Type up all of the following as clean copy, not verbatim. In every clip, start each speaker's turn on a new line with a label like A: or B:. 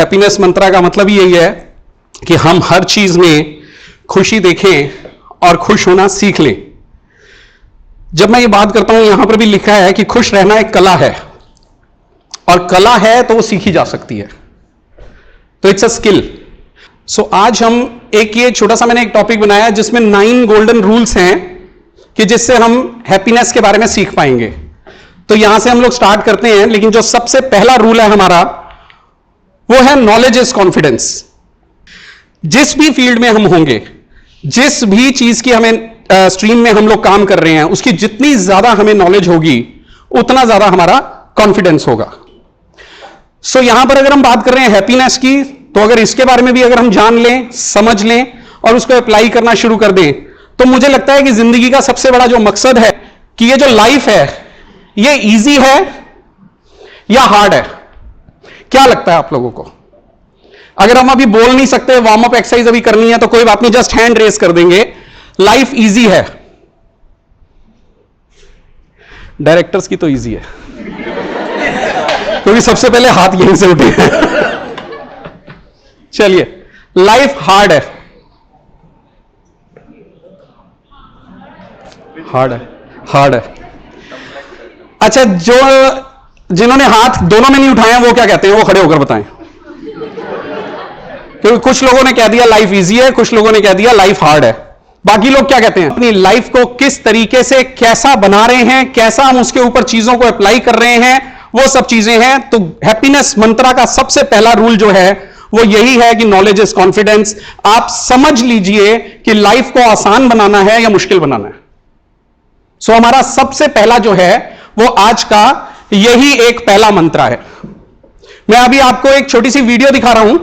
A: Happiness मंत्रा का मतलब यही है कि हम हर चीज में खुशी देखें और खुश होना सीख लें। जब मैं ये बात करता हूं, यहां पर भी लिखा है कि खुश रहना एक कला है, और कला है तो वो सीखी जा सकती है, तो इट्स अ स्किल। सो आज हम ये छोटा सा मैंने एक टॉपिक बनाया जिसमें 9 गोल्डन रूल्स हैं कि जिससे हम हैप्पीनेस के बारे में सीख पाएंगे। तो यहां से हम लोग स्टार्ट करते हैं, लेकिन जो सबसे पहला रूल है हमारा वो है नॉलेज इज कॉन्फिडेंस। जिस भी फील्ड में हम होंगे, जिस भी चीज की हमें स्ट्रीम में हम लोग काम कर रहे हैं, उसकी जितनी ज्यादा हमें नॉलेज होगी उतना ज्यादा हमारा कॉन्फिडेंस होगा। सो यहां पर अगर हम बात कर रहे हैं हैप्पीनेस की, तो अगर इसके बारे में भी अगर हम जान लें, समझ लें और उसको अप्लाई करना शुरू कर दें, तो मुझे लगता है कि जिंदगी का सबसे बड़ा जो मकसद है कि ये जो लाइफ है ये इजी है या हार्ड है। क्या लगता है आप लोगों को? अगर हम अभी बोल नहीं सकते, वार्म अप एक्सरसाइज अभी करनी है, तो कोई बात नहीं, जस्ट हैंड रेस कर देंगे। लाइफ इजी है? डायरेक्टर्स की तो इजी है क्योंकि सबसे पहले हाथ यहीं से उठे हैं। चलिए, लाइफ हार्ड है? हार्ड है, हार्ड है। अच्छा, जिन्होंने हाथ दोनों में नहीं उठाए हैं वो क्या कहते हैं? वो खड़े होकर बताएं, क्योंकि कुछ लोगों ने कह दिया लाइफ इजी है, कुछ लोगों ने कह दिया लाइफ हार्ड है। बाकी लोग क्या कहते हैं? अपनी लाइफ को किस तरीके से कैसा बना रहे हैं, कैसा हम उसके ऊपर चीजों को अप्लाई कर रहे हैं, वो सब चीजें हैं। तो हैप्पीनेस मंत्रा का सबसे पहला रूल जो है वो यही है कि नॉलेज इज कॉन्फिडेंस। आप समझ लीजिए कि लाइफ को आसान बनाना है या मुश्किल बनाना है। सो हमारा सबसे पहला जो है वो आज का यही एक पहला मंत्र है। मैं अभी आपको एक छोटी सी वीडियो दिखा रहा हूं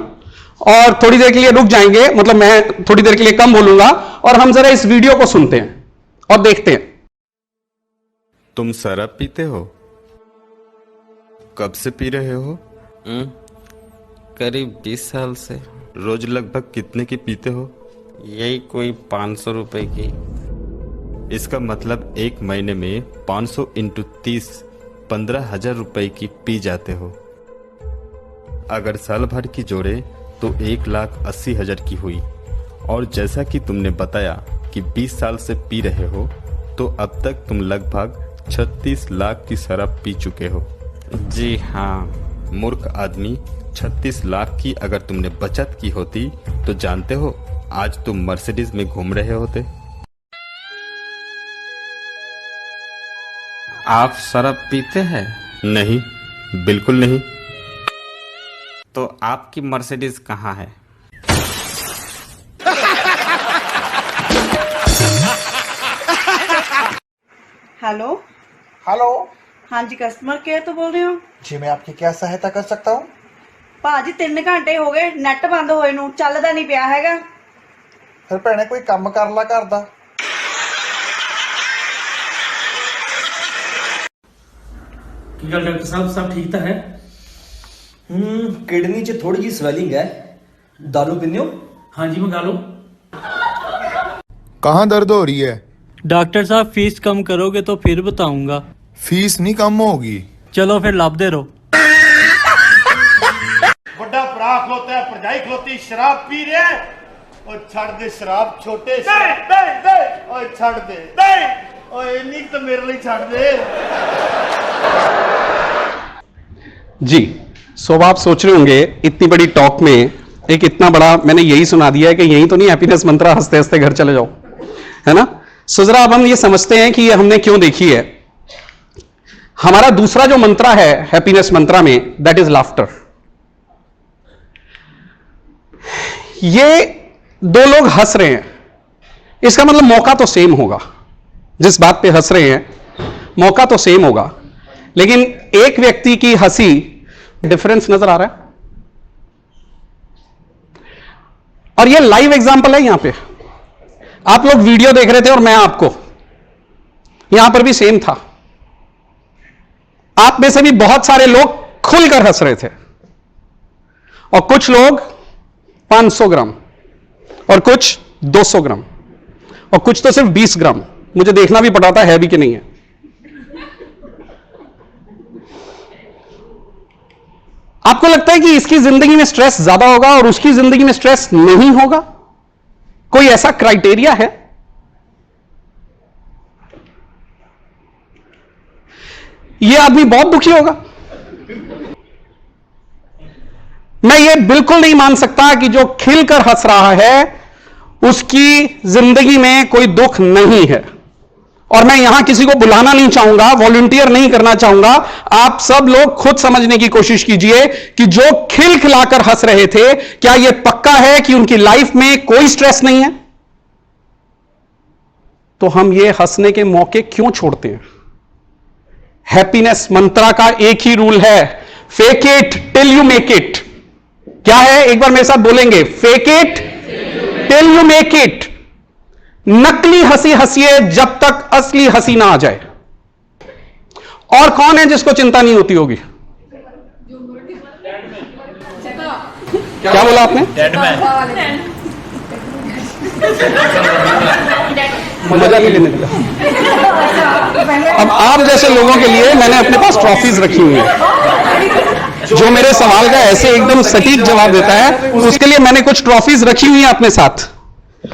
A: और थोड़ी देर के लिए रुक जाएंगे, मतलब मैं थोड़ी देर के लिए कम बोलूंगा और हम जरा इस वीडियो को सुनते हैं और देखते हैं।
B: तुम शराब पीते हो? कब से पी रहे हो?
C: करीब 20 साल से।
B: रोज लगभग कितने की पीते हो?
C: यही कोई 500 रुपए की।
B: इसका मतलब एक महीने में 500 इंटू 30 15,000 रुपए की पी जाते हो। अगर साल भर की जोड़े तो 1,80,000 की हुई। और जैसा कि तुमने बताया कि 20 साल से पी रहे हो, तो अब तक तुम लगभग 36 लाख की शराब पी चुके हो।
C: जी हाँ।
B: मूर्ख आदमी, 36 लाख की अगर तुमने बचत की होती तो जानते हो आज तुम मर्सिडीज में घूम रहे होते।
C: आप शराब पीते हैं?
B: नहीं, बिल्कुल नहीं।
C: तो आपकी मर्सिडीज कहाँ है?
D: हेलो।
E: हेलो।
D: हाँ जी, कस्टमर केयर तो बोल रहे हो?
E: जी, मैं आपकी क्या सहायता कर सकता हूँ?
D: भाजी 3 घंटे हो गए नेट बंद होए नू, चलदा नहीं पिया हैगा।
E: फिर भैणे कोई काम कर ला घर दा।
F: ਕੀ ਗੱਲ ਡਾਕਟਰ ਸਾਹਿਬ, ਸਭ ਠੀਕ ਤਾਂ ਹੈ?
G: किडनी च थोड़ी जी स्वेलिंग है। दारू पीने हो?
F: हाँ जी, मंगा लो।
H: कहाँ दर्द हो रही है?
I: डॉक्टर साहब फीस कम करोगे तो फिर बताऊंगा।
H: फीस नहीं कम होगी।
I: चलो फिर लाभदे रहो।
J: बड़ा भरा खलोता है, भरजाई खलोती शराब पी रहे हैं। और छड़ दे शराब, छोटे ओए छड़ दे ओए इन्नी तो मेरे लिए छड़ दे।
A: जी, सो अब आप सोच रहे होंगे इतनी बड़ी टॉक में एक इतना बड़ा मैंने यही सुना दिया है कि यही तो नहीं हैप्पीनेस मंत्रा, हंसते हंसते घर चले जाओ, है ना। सो जरा अब हम ये समझते हैं कि ये हमने क्यों देखी है। हमारा दूसरा जो मंत्रा है हैप्पीनेस मंत्रा में, दैट इज लाफ्टर। ये दो लोग हंस रहे हैं, इसका मतलब मौका तो सेम होगा। जिस बात पे हंस रहे हैं मौका तो सेम होगा, लेकिन एक व्यक्ति की हंसी, डिफरेंस नजर आ रहा है। और ये लाइव एग्जांपल है। यहां पे आप लोग वीडियो देख रहे थे और मैं आपको, यहां पर भी सेम था। आप में से भी बहुत सारे लोग खुलकर हंस रहे थे और कुछ लोग 500 ग्राम और कुछ 200 ग्राम और कुछ तो सिर्फ 20 ग्राम। मुझे देखना भी पड़ा था है भी कि नहीं है। आपको लगता है कि इसकी जिंदगी में स्ट्रेस ज्यादा होगा और उसकी जिंदगी में स्ट्रेस नहीं होगा? कोई ऐसा क्राइटेरिया है? यह आदमी बहुत दुखी होगा। मैं ये बिल्कुल नहीं मान सकता कि जो खिलकर हंस रहा है उसकी जिंदगी में कोई दुख नहीं है। और मैं यहां किसी को बुलाना नहीं चाहूंगा, वॉलंटियर नहीं करना चाहूंगा। आप सब लोग खुद समझने की कोशिश कीजिए कि जो खिलखिलाकर हंस रहे थे, क्या यह पक्का है कि उनकी लाइफ में कोई स्ट्रेस नहीं है? तो हम ये हंसने के मौके क्यों छोड़ते हैं? हैप्पीनेस मंत्रा का एक ही रूल है, fake it till you make it. क्या है? एक बार मेरे साथ बोलेंगे, fake it till you make it. नकली हंसी हंसिए जब तक असली हंसी ना आ जाए। और कौन है जिसको चिंता नहीं होती होगी? क्या बोला आपने? मजा नहीं लेने दिया। अब आप जैसे लोगों के लिए मैंने अपने पास ट्रॉफीज रखी हुई है। जो मेरे सवाल का ऐसे एकदम सटीक जवाब देता है, उसके लिए मैंने कुछ ट्रॉफीज रखी हुई हैं अपने साथ।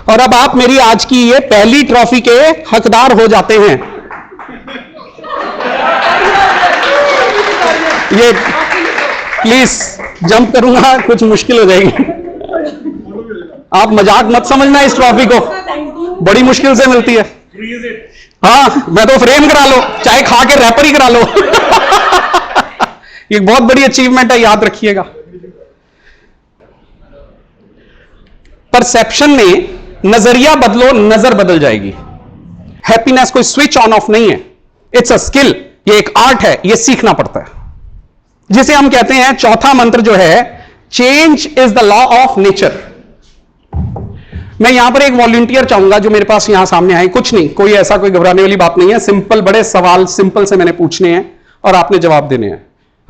A: और अब आप मेरी आज की ये पहली ट्रॉफी के हकदार हो जाते हैं। ये प्लीज जंप करूंगा, कुछ मुश्किल हो जाएगी। आप मजाक मत समझना, इस ट्रॉफी को बड़ी मुश्किल से मिलती है। हाँ, मैं तो फ्रेम करा लो, चाहे खा के रैपर ही करा लो। ये बहुत बड़ी अचीवमेंट है, याद रखिएगा। परसेप्शन में नजरिया बदलो, नजर बदल जाएगी। हैप्पीनेस कोई स्विच ऑन ऑफ नहीं है, इट्स अ स्किल। ये एक आर्ट है, ये सीखना पड़ता है, जिसे हम कहते हैं चौथा मंत्र जो है, change is the law of nature. मैं यहां पर एक वॉलंटियर चाहूंगा जो मेरे पास यहां सामने आए। कुछ नहीं, कोई ऐसा कोई घबराने वाली बात नहीं है। सिंपल, बड़े सवाल सिंपल से मैंने पूछने हैं और आपने जवाब देने हैं।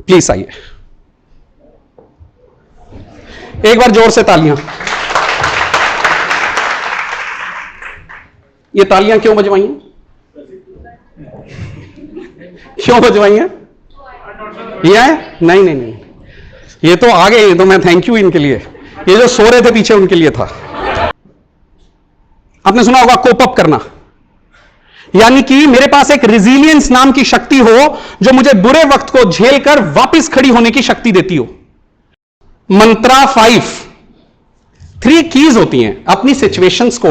A: प्लीज आइए, एक बार जोर से तालियां। ये तालियां क्यों बजवाई हैं? क्यों बजवाई हैं? ये है? नहीं नहीं नहीं, ये तो आ गए। तो मैं थैंक यू इनके लिए। ये जो सो रहे थे पीछे उनके लिए था। आपने सुना होगा कोप अप करना, यानी कि मेरे पास एक रेजिलियंस नाम की शक्ति हो जो मुझे बुरे वक्त को झेलकर वापस खड़ी होने की शक्ति देती हो। मंत्रा 5 3 कीज होती हैं अपनी सिचुएशंस को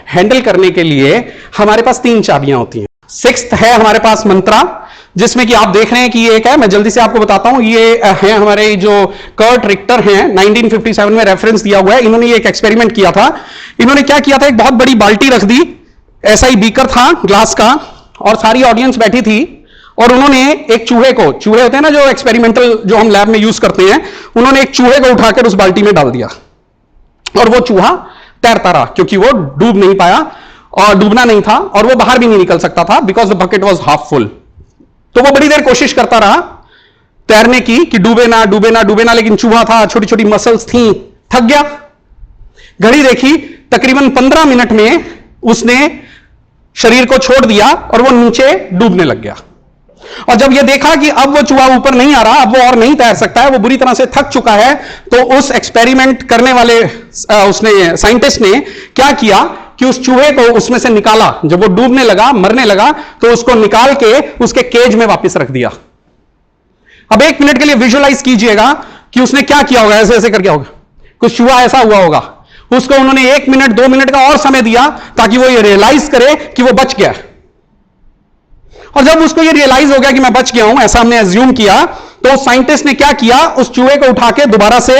A: हैंडल करने के लिए। हमारे पास 3 चाबियां होती हैं। 6th है हमारे पास मंत्रा, जिसमें कि आप देख रहे हैं कि ये एक है। मैं जल्दी से आपको बताता हूं, ये है हमारे जो कर्ट रिक्टर हैं, 1957 में रेफरेंस दिया हुआ है। इन्होंने ये एक एक्सपेरिमेंट किया था। इन्होंने क्या किया था, एक बहुत बड़ी बाल्टी रख दी, ऐसा ही बीकर था ग्लास का, और सारी ऑडियंस बैठी थी। और उन्होंने एक चूहे को, चूहे होते हैं ना जो एक्सपेरिमेंटल जो हम लैब में यूज करते हैं, उन्होंने एक चूहे को उठाकर उस बाल्टी में डाल दिया और वो चूहा तैरता रहा, क्योंकि वो डूब नहीं पाया और डूबना नहीं था, और वो बाहर भी नहीं निकल सकता था because the bucket was half full. तो वो बड़ी देर कोशिश करता रहा तैरने की कि डूबे ना डूबे ना डूबे ना, लेकिन चूहा था, छोटी छोटी मसल्स थी, थक गया। घड़ी देखी, तकरीबन 15 मिनट में उसने शरीर को छोड़ दिया और वो नीचे डूबने लग गया। और जब ये देखा कि अब वो चूहा ऊपर नहीं आ रहा, अब वो और नहीं तैर सकता है, वो बुरी तरह से थक चुका है, तो उस एक्सपेरिमेंट करने वाले उसने साइंटिस्ट ने क्या किया कि उस चूहे को उसमें से निकाला। जब वो डूबने लगा, मरने लगा, तो उसको निकाल के उसके केज में वापस रख दिया। अब 1 मिनट के लिए विजुअलाइज कीजिएगा कि उसने क्या किया होगा। ऐसे ऐसे करके होगा, कुछ चूहा ऐसा हुआ होगा। उसको उन्होंने 1 मिनट 2 मिनट का और समय दिया ताकि वो ये रियलाइज करे कि वो बच गया। और जब उसको ये रियलाइज हो गया कि मैं बच गया हूं, ऐसा हमने एज्यूम किया, तो साइंटिस्ट ने क्या किया, उस चूहे को उठा के दोबारा से,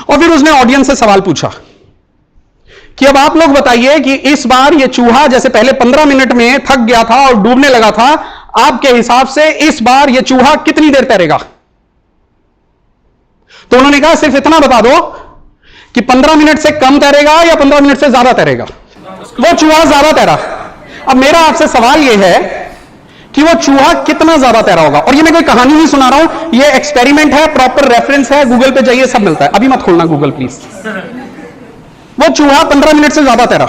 A: और फिर उसने ऑडियंस से सवाल पूछा कि अब आप लोग बताइए कि इस बार ये चूहा जैसे पहले 15 मिनट में थक गया था और डूबने लगा था, आपके हिसाब से इस बार ये चूहा कितनी देर तैरेगा? तो उन्होंने कहा सिर्फ इतना बता दो कि 15 मिनट से कम तैरेगा या 15 मिनट से ज्यादा तैरेगा। वो चूहा ज्यादा तैरा। अब मेरा आपसे सवाल यह है कि वो चूहा कितना ज्यादा तैरा होगा। और ये मैं कोई कहानी नहीं सुना रहा हूं, ये एक्सपेरिमेंट है, प्रॉपर रेफरेंस है, गूगल पे जाइए, सब मिलता है। अभी मत खोलना गूगल प्लीज। वो चूहा 15 मिनट से ज्यादा तैरा।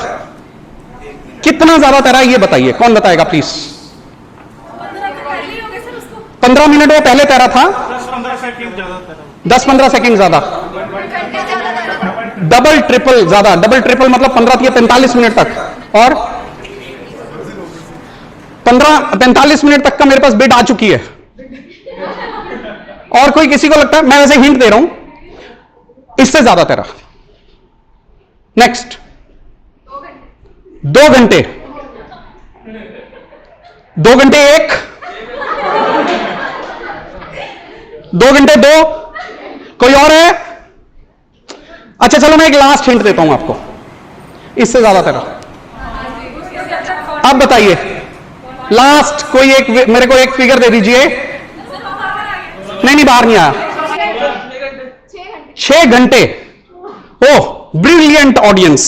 A: कितना ज्यादा तैरा ये बताइए, कौन बताएगा प्लीज? 15 मिनट में पहले तैरा था,
F: 10-15 सेकंड ज्यादा था।
A: 10-15 सेकंड ज्यादा, डबल ट्रिपल ज्यादा, डबल ट्रिपल मतलब 15 या 45 मिनट तक, और 15-45 मिनट तक का मेरे पास बिड आ चुकी है। और कोई किसी को लगता है, मैं वैसे हिंट दे रहा हूं, इससे ज्यादा तैरा। नेक्स्ट 2 घंटे, 2 घंटे 1, 2 घंटे 2, कोई और है? अच्छा चलो मैं एक लास्ट हिंट देता हूं आपको, इससे ज्यादा तैरा। अब बताइए, लास्ट कोई एक मेरे को एक फिगर दे दीजिए। नहीं बाहर नहीं आया। 6 घंटे। ओह ब्रिलियंट ऑडियंस,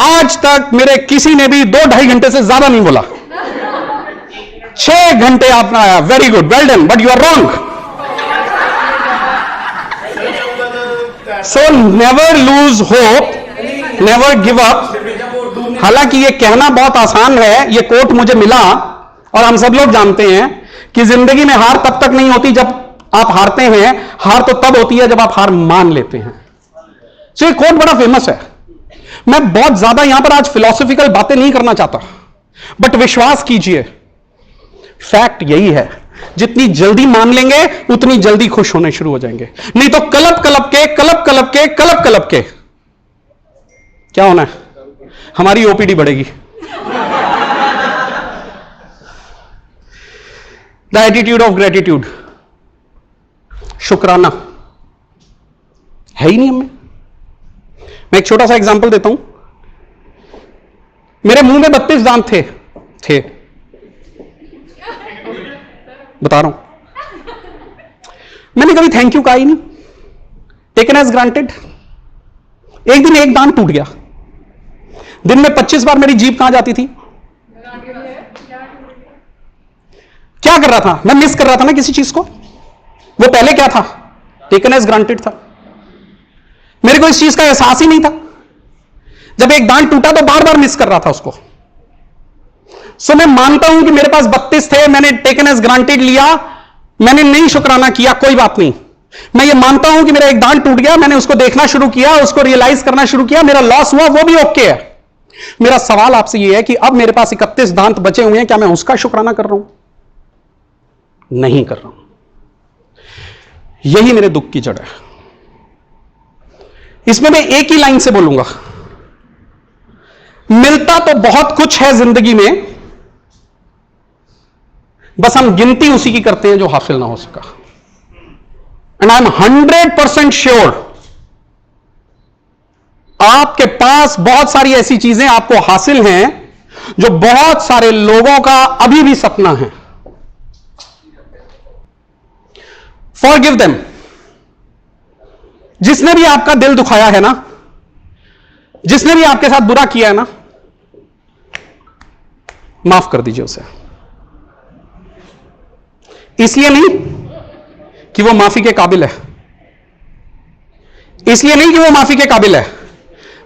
A: आज तक मेरे किसी ने भी 2-2.5 घंटे से ज्यादा नहीं बोला। 6 घंटे आपने आया, very good, well done, but you are wrong. So never lose hope, never give up. हालांकि ये कहना बहुत आसान है, ये कोट मुझे मिला और हम सब लोग जानते हैं कि जिंदगी में हार तब तक नहीं होती जब आप हारते हैं, हार तो तब होती है जब आप हार मान लेते हैं। सो ये कोट बड़ा फेमस है। मैं बहुत ज्यादा यहां पर आज फिलॉसफिकल बातें नहीं करना चाहता, बट विश्वास कीजिए फैक्ट यही है, जितनी जल्दी मान लेंगे उतनी जल्दी खुश होने शुरू हो जाएंगे। नहीं तो कलप कलप के क्या होना है, हमारी ओपीडी बढ़ेगी। द एटीट्यूड ऑफ ग्रेटिट्यूड, शुक्राना है ही नहीं हमें। मैं एक छोटा सा एग्जांपल देता हूं। मेरे मुंह में 32 दांत थे बता रहा हूं, मैंने कभी थैंक यू कहा ही नहीं, टेकन एज ग्रांटेड। एक दिन एक दांत टूट गया। दिन में 25 बार मेरी जीभ कहां जाती थी? क्या कर रहा था मैं? मिस कर रहा था ना किसी चीज को। वो पहले क्या था? टेकन एज ग्रांटेड था। मेरे को इस चीज का एहसास ही नहीं था। जब एक दांत टूटा तो बार बार मिस कर रहा था उसको। सो मैं मानता हूं कि मेरे पास 32 थे, मैंने टेकन एज ग्रांटेड लिया, मैंने नहीं शुक्राना किया, कोई बात नहीं। मैं ये मानता हूं कि मेरा एक दांत टूट गया, मैंने उसको देखना शुरू किया, उसको रियलाइज करना शुरू किया, मेरा लॉस हुआ, वो भी ओके है। मेरा सवाल आपसे यह है कि अब मेरे पास 31 दांत बचे हुए हैं, क्या मैं उसका शुक्राना कर रहा हूं? नहीं कर रहा हूं। यही मेरे दुख की जड़ है। इसमें मैं एक ही लाइन से बोलूंगा, मिलता तो बहुत कुछ है जिंदगी में, बस हम गिनती उसी की करते हैं जो हासिल ना हो सका। एंड आई एम 100% श्योर आपके पास बहुत सारी ऐसी चीजें आपको हासिल हैं जो बहुत सारे लोगों का अभी भी सपना है। Forgive them. जिसने भी आपका दिल दुखाया है ना, जिसने भी आपके साथ बुरा किया है ना, माफ कर दीजिए उसे। इसलिए नहीं कि वो माफी के काबिल है, इसलिए नहीं कि वो माफी के काबिल है,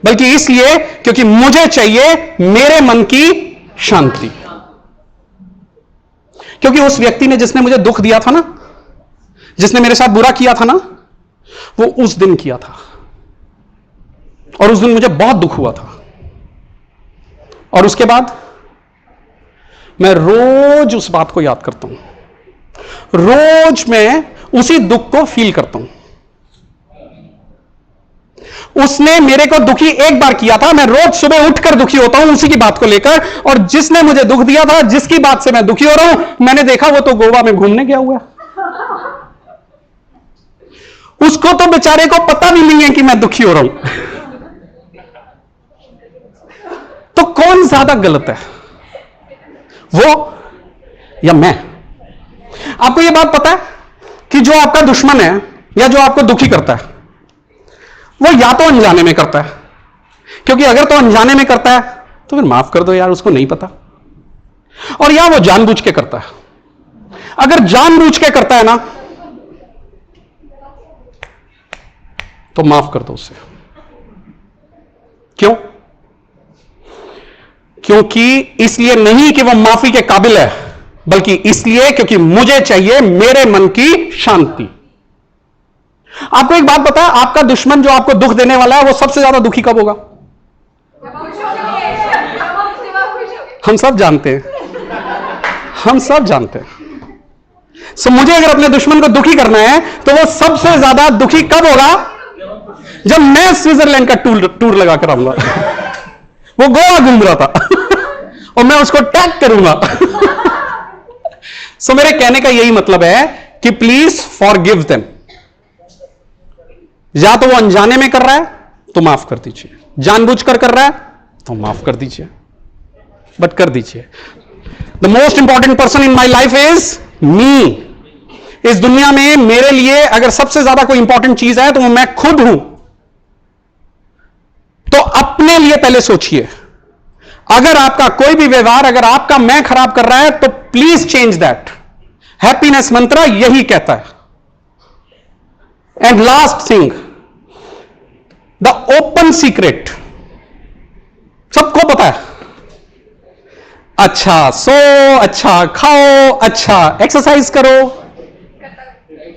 A: बल्कि इसलिए क्योंकि मुझे चाहिए मेरे मन की शांति। क्योंकि उस व्यक्ति ने जिसने मुझे दुख दिया था ना, जिसने मेरे साथ बुरा किया था ना, वो उस दिन किया था और उस दिन मुझे बहुत दुख हुआ था। और उसके बाद मैं रोज उस बात को याद करता हूं, रोज मैं उसी दुख को फील करता हूं। उसने मेरे को दुखी एक बार किया था, मैं रोज सुबह उठकर दुखी होता हूं उसी की बात को लेकर। और जिसने मुझे दुख दिया था, जिसकी बात से मैं दुखी हो रहा हूं, मैंने देखा वो तो गोवा में घूमने गया हुआ, उसको तो बेचारे को पता भी नहीं है कि मैं दुखी हो रहा हूं। तो कौन ज्यादा गलत है, वो या मैं? आपको यह बात पता है कि जो आपका दुश्मन है या जो आपको दुखी करता है, वो या तो अनजाने में करता है, क्योंकि अगर तो अनजाने में करता है तो फिर माफ कर दो यार, उसको नहीं पता, और या वो जानबूझ के करता है। अगर जानबूझ के करता है ना, तो माफ कर दो उसे। क्यों? क्योंकि इसलिए नहीं कि वो माफी के काबिल है, बल्कि इसलिए क्योंकि मुझे चाहिए मेरे मन की शांति। आपको एक बात पता है, आपका दुश्मन जो आपको दुख देने वाला है वो सबसे ज्यादा दुखी कब होगा? हम सब जानते हैं, हम सब जानते हैं। सो मुझे अगर अपने दुश्मन को दुखी करना है तो वो सबसे ज्यादा दुखी कब होगा? जब मैं स्विट्जरलैंड का टूर लगा कर आऊंगा। वो गोवा घूम रहा था और मैं उसको टैग करूंगा। सो मेरे कहने का यही मतलब है कि प्लीज फॉरगिव देम। या तो वो अनजाने में कर रहा है तो माफ कर दीजिए, जानबूझकर कर रहा है तो माफ कर दीजिए, बट कर दीजिए। The most important person in my life is me. इस दुनिया में मेरे लिए अगर सबसे ज्यादा कोई इंपॉर्टेंट चीज है तो वो मैं खुद हूं। तो अपने लिए पहले सोचिए। अगर आपका कोई भी व्यवहार, अगर आपका मैं खराब कर रहा है तो प्लीज चेंज दैट। हैप्पीनेस मंत्र यही कहता है। And last thing, the open secret, सबको पता है। अच्छा सो, अच्छा खाओ, अच्छा एक्सरसाइज करो।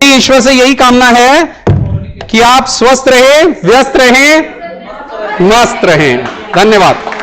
A: ईश्वर से यही कामना है कि आप स्वस्थ रहें, व्यस्त रहें, मस्त रहें। धन्यवाद।